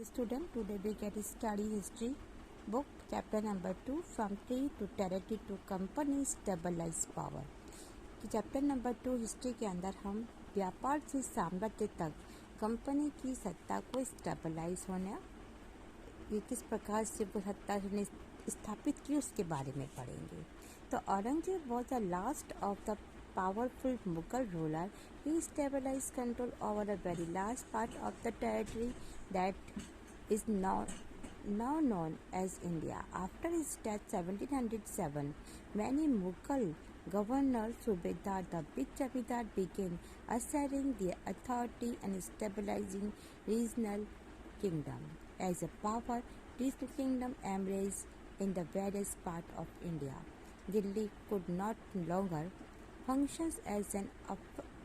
student, today we get study history book chapter number 2 from tree to territory to company stabilize power। कि chapter number 2 history के अंदर हम व्यापार से साम्राज्य तक कंपनी की सत्ता को स्टेबलाइज होना, ये किस प्रकार से वो सत्ता ने स्थापित की उसके बारे में पढ़ेंगे। तो Aurangzeb was the last of the powerful Mughal ruler. He stabilized control over a very large part of the territory that is now known as India. After his death 1707, many Mughal governors, Subedar, the big Jabidar, began asserting their authority and stabilizing regional kingdom. As a power, this kingdom embraced in the various parts of India. Delhi could not longer functions as an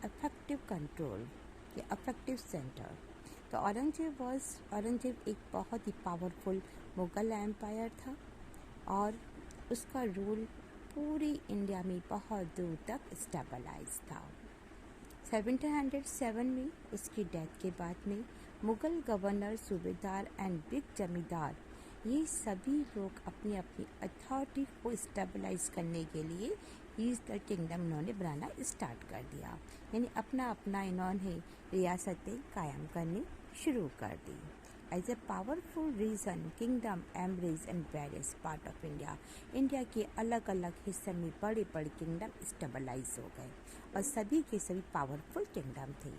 effective control, effective center। तो औरंगजेब एक बहुत ही powerful Mughal empire था और उसका rule पूरी India में बहुत दूर तक स्टेबलाइज था। 1707 में उसकी डेथ के बाद में मुगल गवर्नर, सूबेदार एंड बिग जमींदार, ये सभी लोग अपनी अपनी अथॉरिटी को स्टेबलाइज करने के लिए ईस्ट किंगडम इन्होंने बनाना स्टार्ट कर दिया, यानी अपना अपना इन्होंने रियासतें कायम करनी शुरू कर दी। As a powerful region kingdom embrace and various part of India, India के अलग अलग हिस्से में बड़े बड़े किंगडम स्टेबलाइज हो गए और सभी के सभी पावरफुल किंगडम थे।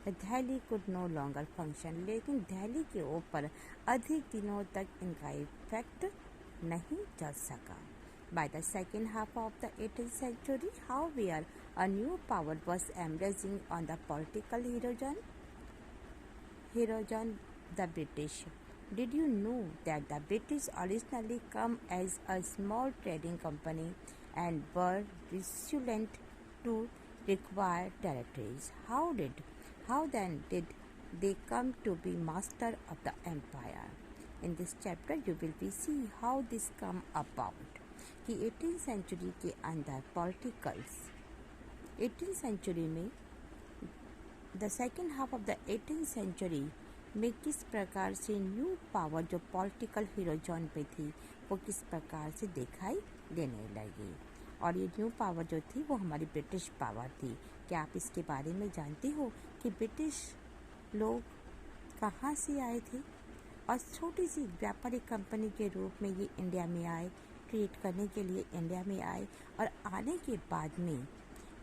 Delhi could no longer function, लेकिन दिल्ली के ऊपर अधिक दिनों तक इनका इफेक्ट नहीं चल सका। By the second half of the 18th century, however, a new power was emerging on the political horizon, the British. Did you know that the British originally come as a small trading company and were reluctant to acquire territories? How then did they come to be master of the empire? In this chapter, you will be see how this come about। कि 18th century के अंदर politicals, 18th century में the second half of the 18th century में किस प्रकार से new power जो political horizon पे थी वो किस प्रकार से दिखाई देने लगी। और ये न्यू पावर जो थी वो हमारी ब्रिटिश पावर थी। क्या आप इसके बारे में जानते हो कि ब्रिटिश लोग कहाँ से आए थे और छोटी सी व्यापारिक कंपनी के रूप में ये इंडिया में आए, ट्रेड करने के लिए इंडिया में आए। और आने के बाद में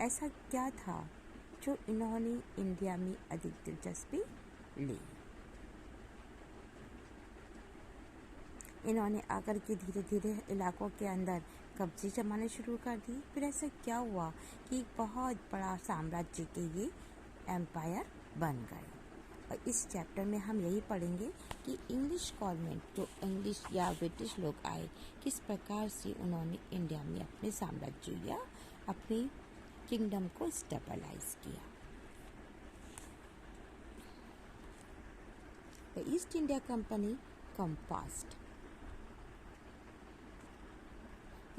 ऐसा क्या था जो इन्होंने इंडिया में अधिक दिलचस्पी ली। इन्होंने आकर के धीरे धीरे इलाकों के अंदर कब्जे जमाने शुरू कर दिए। फिर ऐसा क्या हुआ कि एक बहुत बड़ा साम्राज्य के ये एम्पायर बन गए। और इस चैप्टर में हम यही पढ़ेंगे कि इंग्लिश गवर्नमेंट, जो इंग्लिश या ब्रिटिश लोग आए, किस प्रकार से उन्होंने इंडिया में अपने साम्राज्य या अपने किंगडम को स्टेबलाइज किया। The east India company come fast.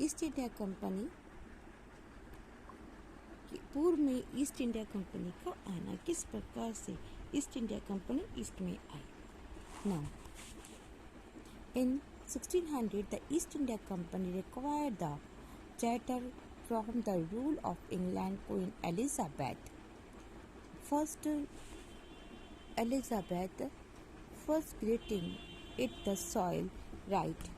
East India company पूर्व में ईस्ट इंडिया कंपनी का आना, किस प्रकार से ईस्ट इंडिया कंपनी ईस्ट में आई। Now, in 1600, the East India Company required the charter from the rule of England Queen Elizabeth. Elizabeth first granting it the soil right